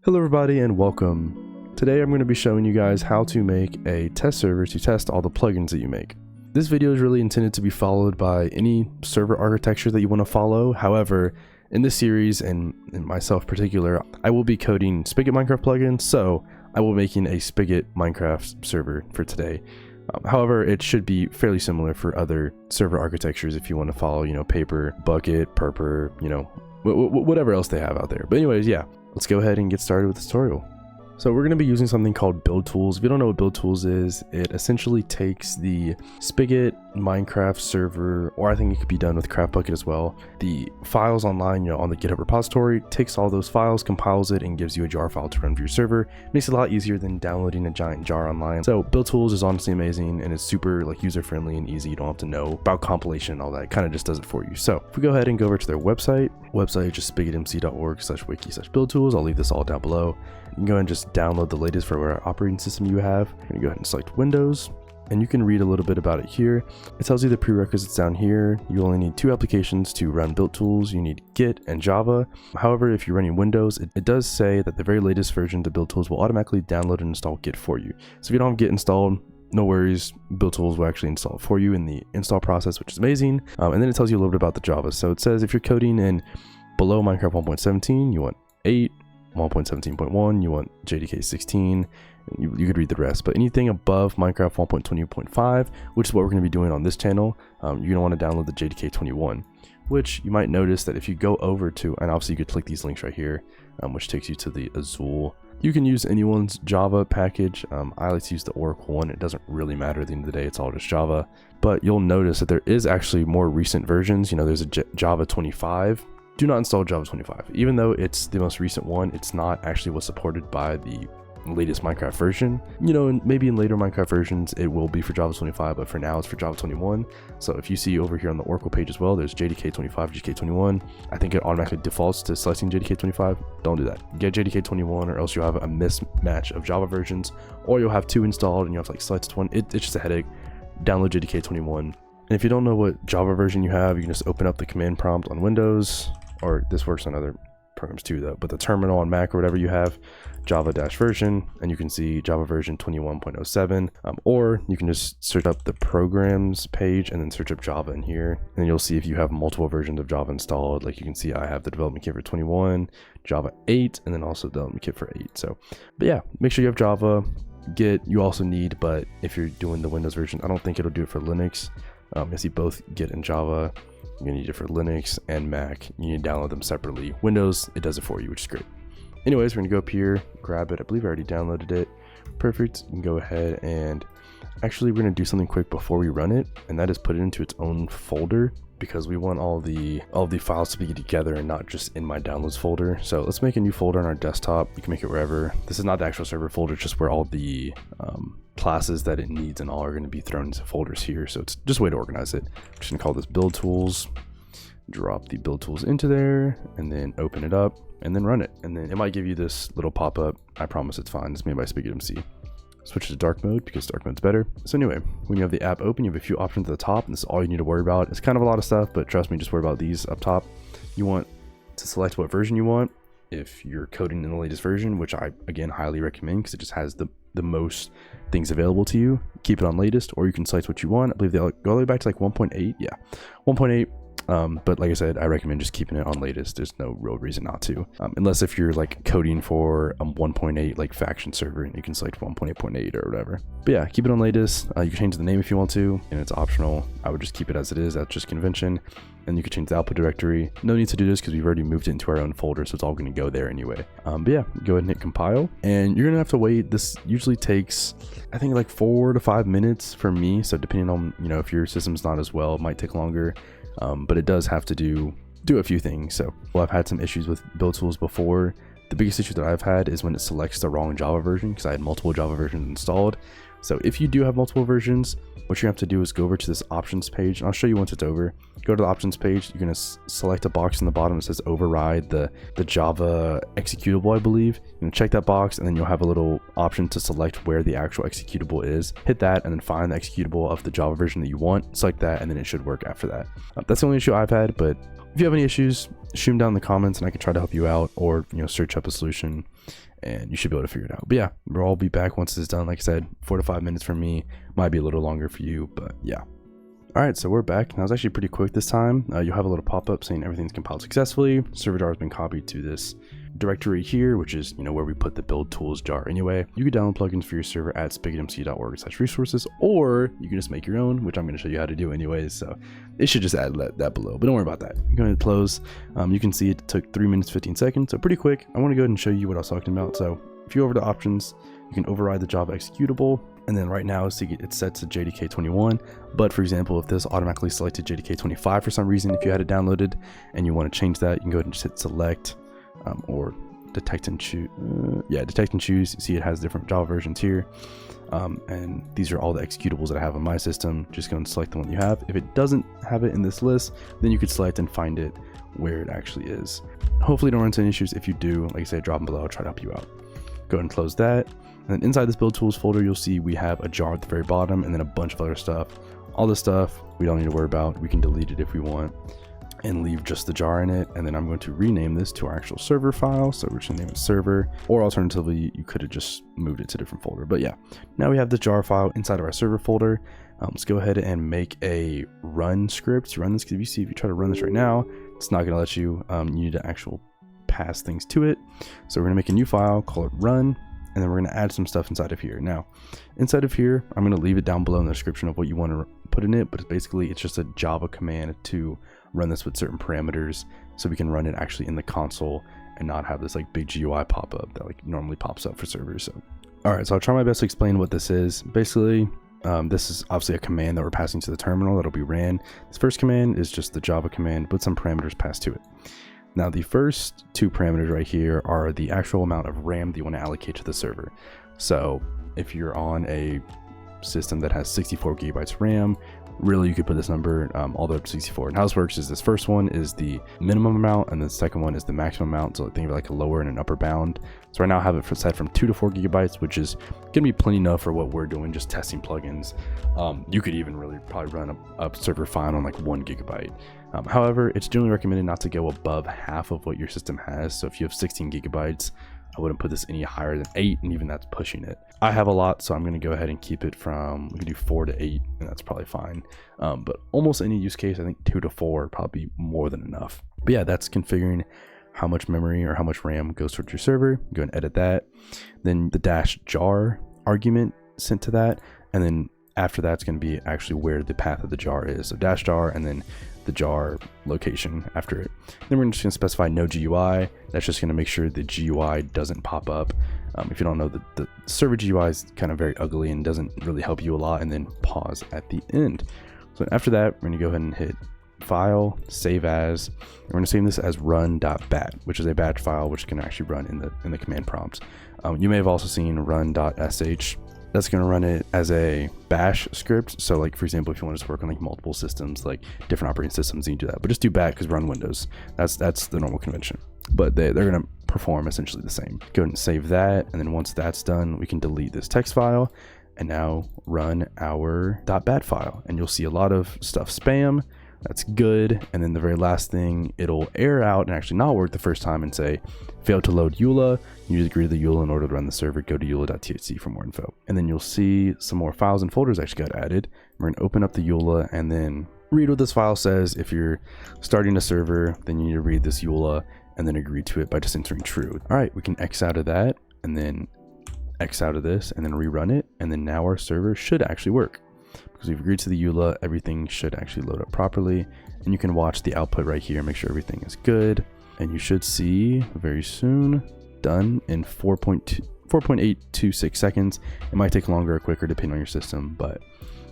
Hello everybody and welcome. Today I'm going to be showing you guys how to make a test server to test all the plugins that you make. This video is really intended to be followed by any server architecture that you want to follow. However, in this series, and in myself in particular, I will be coding Spigot Minecraft plugins, so I will be making a Spigot Minecraft server for today. However, it should be fairly similar for other server architectures if you want to follow, Paper, Bucket, Purper, whatever else they have out there. But anyways, yeah. Let's go ahead and get started with the tutorial. So we're going to be using something called BuildTools. If you don't know what BuildTools is, it essentially takes the Spigot Minecraft server, or I think it could be done with CraftBucket as well, the files online, on the GitHub repository, takes all those files, compiles it, and gives you a jar file to run for your server. Makes it a lot easier than downloading a giant jar online. So BuildTools is honestly amazing, and it's super user-friendly and easy. You don't have to know about compilation and all that. It kind of just does it for you. So if we go ahead and go over to their website is just spigotmc.org/wiki/BuildTools. I'll leave this all down below. You can go ahead and just download the latest for whatever operating system you have. You're gonna go ahead and select Windows, and you can read a little bit about it here. It tells you the prerequisites down here. You only need 2 applications to run BuildTools. You need Git and Java. However, if you're running Windows, it does say that the very latest version of BuildTools will automatically download and install Git for you. So if you don't have Git installed, no worries, BuildTools will actually install it for you in the install process, which is amazing. And then it tells you a little bit about the Java. So it says if you're coding in below Minecraft 1.17, you want 8, 1.17.1, you want JDK 16, you could read the rest. But anything above Minecraft 1.20.5, which is what we're going to be doing on this channel, you're going to want to download the JDK 21, which you might notice that if you go over to, and obviously you could click these links right here, which takes you to the Azul. You can use anyone's Java package. I like to use the Oracle one. It doesn't really matter at the end of the day. It's all just Java. But you'll notice that there is actually more recent versions. There's a Java 25. Do not install Java 25. Even though it's the most recent one, it's not actually what's supported by the latest Minecraft version. And maybe in later Minecraft versions it will be for Java 25, but for now it's for Java 21. So if you see over here on the Oracle page as well, there's JDK 25, JDK 21. I think it automatically defaults to selecting JDK 25. Don't do that. Get JDK 21, or else you'll have a mismatch of Java versions, or you'll have 2 installed and you have to select one. It's just a headache. Download JDK 21. And if you don't know what Java version you have, you can just open up the command prompt on Windows, or this works on other programs too though, but the terminal on Mac or whatever you have, Java-version, and you can see Java version 21.07, or you can just search up the programs page and then search up Java in here, and you'll see if you have multiple versions of Java installed. Like you can see I have the development kit for 21, Java 8, and then also development kit for 8. So, but yeah, make sure you have Java. Git you also need, but if you're doing the Windows version, I don't think it'll do it for Linux. I see both Git and Java. You're gonna need it for Linux and Mac. You need to download them separately. Windows, it does it for you, which is great. Anyways, we're gonna go up here, grab it. I believe I already downloaded it. Perfect. You can go ahead and actually we're gonna do something quick before we run it, and that is put it into its own folder, because we want all the files to be together and not just in my downloads folder. So let's make a new folder on our desktop. You can make it wherever. This is not the actual server folder, it's just where all the classes that it needs and all are going to be thrown into folders here. So it's just a way to organize it. I'm just gonna call this BuildTools, drop the BuildTools into there, and then open it up and then run it. And then it might give you this little pop-up. I promise it's fine. It's made by Spigot MC. Switch to dark mode because dark mode's better. So anyway, when you have the app open, you have a few options at the top, and this is all you need to worry about. It's kind of a lot of stuff, but trust me, just worry about these up top. You want to select what version you want. If you're coding in the latest version, which I again highly recommend because it just has the most things available to you, keep it on latest, or you can select what you want. I believe they'll go all the way back to 1.8. Yeah, 1.8. But like I said, I recommend just keeping it on latest. There's no real reason not to, unless if you're coding for a 1.8 faction server, and you can select 1.8.8 or whatever. But yeah, keep it on latest. You can change the name if you want to, and it's optional. I would just keep it as it is. That's just convention. And you can change the output directory. No need to do this because we've already moved it into our own folder, so it's all going to go there anyway. But yeah, go ahead and hit compile, and you're gonna have to wait. This usually takes, I think, 4 to 5 minutes for me. So depending on if your system's not as well, it might take longer. But it does have to do a few things. So I've had some issues with BuildTools before. The biggest issue that I've had is when it selects the wrong Java version, because I had multiple Java versions installed. So if you do have multiple versions, what you have to do is go over to this options page, and I'll show you once it's over. Go to the options page. You're going to select a box in the bottom that says override the Java executable, I believe. You can check that box, and then you'll have a little option to select where the actual executable is. Hit that, and then find the executable of the Java version that you want. Select that, and then it should work after that. That's the only issue I've had, but if you have any issues, shoot them down in the comments and I can try to help you out, or search up a solution. and you should be able to figure it out. But yeah, we'll all be back once this is done. Like I said, 4 to 5 minutes for me, might be a little longer for you, but yeah. All right, so we're back. Now it's actually pretty quick this time. You'll have a little pop-up saying everything's compiled successfully. Server jar has been copied to this directory here, which is, you know, where we put the BuildTools jar anyway. You can download plugins for your server at spigotmc.org/resources, or you can just make your own, which I'm going to show you how to do anyways. So it should just add that below, but don't worry about that. You're going to close. You can see it took 3 minutes 15 seconds, so pretty quick. I want to go ahead and show you what I was talking about. So if you go over to options, you can override the Java executable. And then right now it's set to JDK 21. But for example, if this automatically selected JDK 25 for some reason, if you had it downloaded and you want to change that, you can go ahead and just hit select or detect and choose. Detect and choose. You see it has different Java versions here. And these are all the executables that I have on my system. Just go and select the one you have. If it doesn't have it in this list, then you could select and find it where it actually is. Hopefully don't run into any issues. If you do, like I said, drop them below. I'll try to help you out. Go ahead and close that. And then inside this BuildTools folder, you'll see we have a jar at the very bottom and then a bunch of other stuff. All this stuff we don't need to worry about. We can delete it if we want and leave just the jar in it. And then I'm going to rename this to our actual server file. So we're just gonna name it server, or alternatively, you could have just moved it to a different folder. But yeah, now we have the jar file inside of our server folder. Let's go ahead and make a run script to run this, because if you try to run this right now, it's not gonna let you. You need to actually pass things to it. So we're gonna make a new file, call it run. And then we're going to add some stuff inside of here. Now, inside of here, I'm going to leave it down below in the description of what you want to put in it, but basically it's just a Java command to run this with certain parameters, so we can run it actually in the console and not have this like big GUI pop-up that like normally pops up for servers. So, all right, so I'll try my best to explain what this is. Basically, this is obviously a command that we're passing to the terminal that'll be ran. This first command is just the Java command with some parameters passed to it. Now the first two parameters right here are the actual amount of RAM that you want to allocate to the server. So if you're on a system that has 64 gigabytes RAM, really you could put this number all the way up to 64. And how this works is this first one is the minimum amount and the second one is the maximum amount. So think of it like a lower and an upper bound. So right now I have it set from 2 to 4 gigabytes, which is gonna be plenty enough for what we're doing, just testing plugins. You could even really probably run a server fine on like 1 gigabyte. However, it's generally recommended not to go above half of what your system has. So if you have 16 gigabytes, I wouldn't put this any higher than 8, and even that's pushing it. I have a lot, so I'm going to go ahead and keep it from, we can do 4 to 8, and that's probably fine. But almost any use case, I think 2 to 4 would probably be more than enough. But yeah, that's configuring how much memory or how much RAM goes towards your server. Go and edit that. Then the -jar argument sent to that, and then after that's going to be actually where the path of the jar is. So -jar and then the jar location after it. Then we're just going to specify no GUI. That's just going to make sure the GUI doesn't pop up. If you don't know, the server GUI is kind of very ugly and doesn't really help you a lot. And then pause at the end. So after that, we're going to go ahead and hit file, save as. We're going to save this as run.bat, which is a batch file which can actually run in the command prompt. You may have also seen run.sh. That's going to run it as a bash script. So like, for example, if you want to work on like multiple systems, like different operating systems, you can do that, but just do bat because run Windows. That's the normal convention, but they're going to perform essentially the same. Go ahead and save that. And then once that's done, we can delete this text file and now run our .bat file. And you'll see a lot of stuff spam. That's good. And then the very last thing, it'll error out and actually not work the first time and say, failed to load EULA. You need to agree to the EULA in order to run the server. Go to eula.thc for more info. And then you'll see some more files and folders actually got added. We're going to open up the EULA and then read what this file says. If you're starting a server, then you need to read this EULA and then agree to it by just entering true. All right, we can X out of that and then X out of this and then rerun it. And then now our server should actually work. Because we've agreed to the EULA, everything should actually load up properly. And you can watch the output right here, make sure everything is good. And you should see very soon, done in 4.826 seconds. It might take longer or quicker depending on your system, but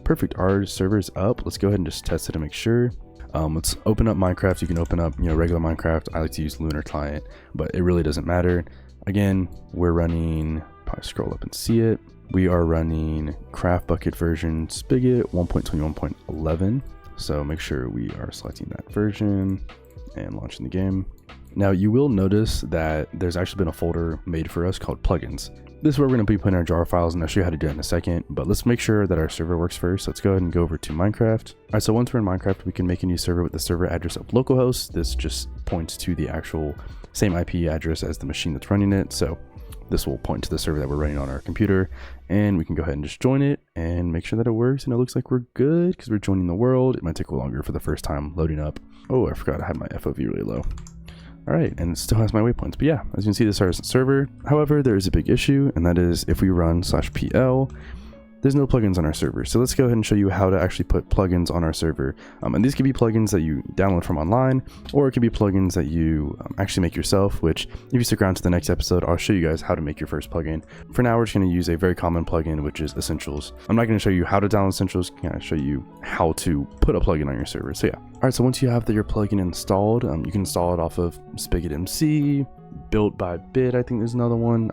perfect. Our server is up. Let's go ahead and just test it to make sure. Let's open up Minecraft. You can open up, regular Minecraft. I like to use Lunar Client, but it really doesn't matter. Again, we're running, probably scroll up and see it. We are running Craft Bucket version Spigot 1.21.11. So make sure we are selecting that version and launching the game. Now you will notice that there's actually been a folder made for us called plugins. This is where we're going to be putting our jar files, and I'll show you how to do it in a second, but let's make sure that our server works first. Let's go ahead and go over to Minecraft. All right, so once we're in Minecraft, we can make a new server with the server address of localhost. This just points to the actual same IP address as the machine that's running it. So this will point to the server that we're running on our computer, and we can go ahead and just join it and make sure that it works. And it looks like we're good because we're joining the world. It might take a little longer for the first time loading up. Oh, I forgot I had my FOV really low. All right, and it still has my waypoints. But yeah, as you can see, this is our server. However, there is a big issue, and that is if we run /pl, there's no plugins on our server. So let's go ahead and show you how to actually put plugins on our server. And these could be plugins that you download from online, or it could be plugins that you actually make yourself, which if you stick around to the next episode, I'll show you guys how to make your first plugin. For now, we're just going to use a very common plugin, which is Essentials. I'm not going to show you how to download Essentials. I'm going to show you how to put a plugin on your server. So yeah. All right, so once you have your plugin installed, you can install it off of Spigot MC, Built by Bit, I think there's another one,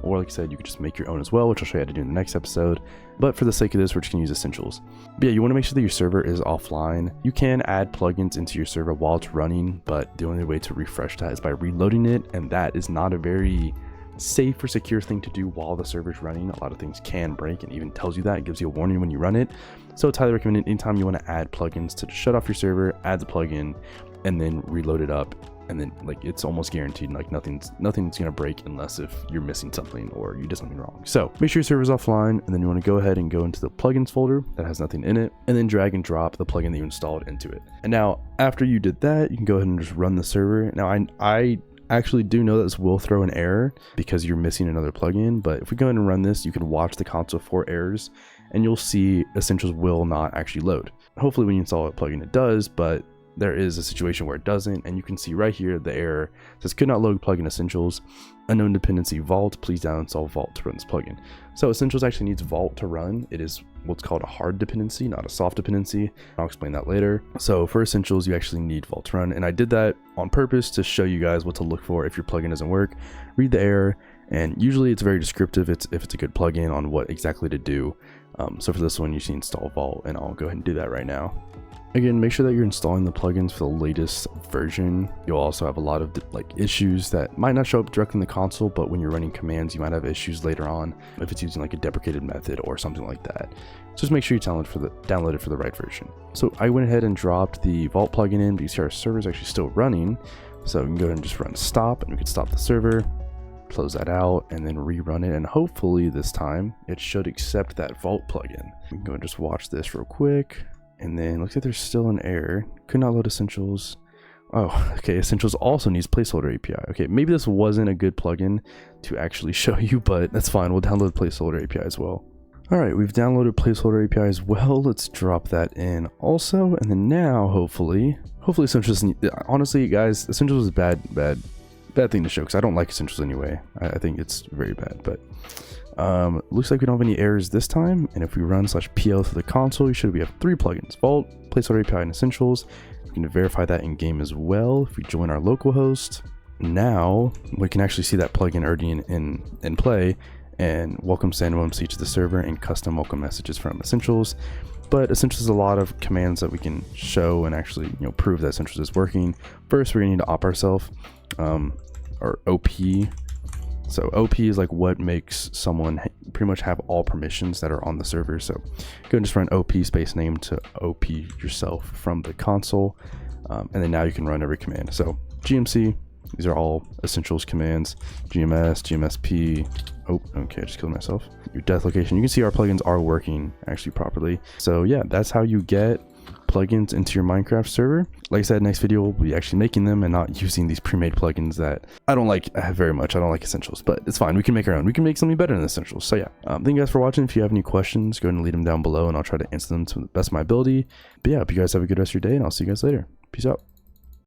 or like I said, you could just make your own as well, which I'll show you how to do in the next episode. But for the sake of this, we're just gonna use Essentials. But yeah, you want to make sure that your server is offline. You can add plugins into your server while it's running, but the only way to refresh that is by reloading it, and that is not a very safe or secure thing to do while the server's running. A lot of things can break, and even tells you that. It gives you a warning when you run it. So it's highly recommended anytime you want to add plugins to shut off your server, add the plugin, and then reload it up. And then like it's almost guaranteed like nothing's gonna break unless if you're missing something or you did something wrong. So make sure your server's offline, and then you want to go ahead and go into the plugins folder that has nothing in it, and then drag and drop the plugin that you installed into it. And now after you did that, you can go ahead and just run the server. Now I actually do know that this will throw an error because you're missing another plugin, but if we go ahead and run this, you can watch the console for errors, and you'll see Essentials will not actually load. Hopefully when you install a plugin it does, but there is a situation where it doesn't, and you can see right here the error says could not load plugin Essentials, unknown dependency Vault, please downstall Vault to run this plugin. So Essentials actually needs Vault to run. It is what's called a hard dependency, not a soft dependency. I'll explain that later. So for Essentials, you actually need Vault to run, and I did that on purpose to show you guys what to look for if your plugin doesn't work. Read the error, and usually it's very descriptive if it's a good plugin on what exactly to do. So for this one, you see install Vault, and I'll go ahead and do that right now. Again, make sure that you're installing the plugins for the latest version. You'll also have a lot of issues that might not show up directly in the console, but when you're running commands, you might have issues later on if it's using like a deprecated method or something like that. So just make sure you download it for the right version. So I went ahead and dropped the Vault plugin in, but you see our server is actually still running. So we can go ahead and just run stop, and we can stop the server, close that out, and then rerun it. And hopefully this time it should accept that Vault plugin. We can go and just watch this real quick. And then looks like there's still an error. Could not load Essentials. Oh, okay. Essentials also needs placeholder API. Okay, maybe this wasn't a good plugin to actually show you, but that's fine. We'll download placeholder API as well. All right, we've downloaded placeholder API as well. Let's drop that in also. And then now, hopefully Essentials. Honestly, guys, Essentials is a bad thing to show because I don't like Essentials anyway. I think it's very bad, but looks like we don't have any errors this time. And if we run /pl through the console, we have 3 plugins: Vault, placeholder API, and Essentials. We can verify that in game as well. If we join our localhost, now we can actually see that plugin already in play, and welcome Sanamo MC to the server and custom welcome messages from Essentials. But Essentials is a lot of commands that we can show and actually prove that Essentials is working. First, we're gonna need to op ourselves, or OP. So OP is like what makes someone pretty much have all permissions that are on the server. So go and just run OP space name to OP yourself from the console. And then now you can run every command. So GMC, these are all Essentials commands. GMS, GMSP. Oh, okay, I just killed myself. Your death location. You can see our plugins are working actually properly. So yeah, that's how you get plugins into your Minecraft server. Like I said, next video we'll be actually making them and not using these pre-made plugins that I don't like very much. I don't like Essentials, but it's fine. We can make our own. We can make something better than Essentials. So yeah, thank you guys for watching. If you have any questions, go ahead and leave them down below, and I'll try to answer them to the best of my ability. But yeah, hope you guys have a good rest of your day, and I'll see you guys later. Peace out.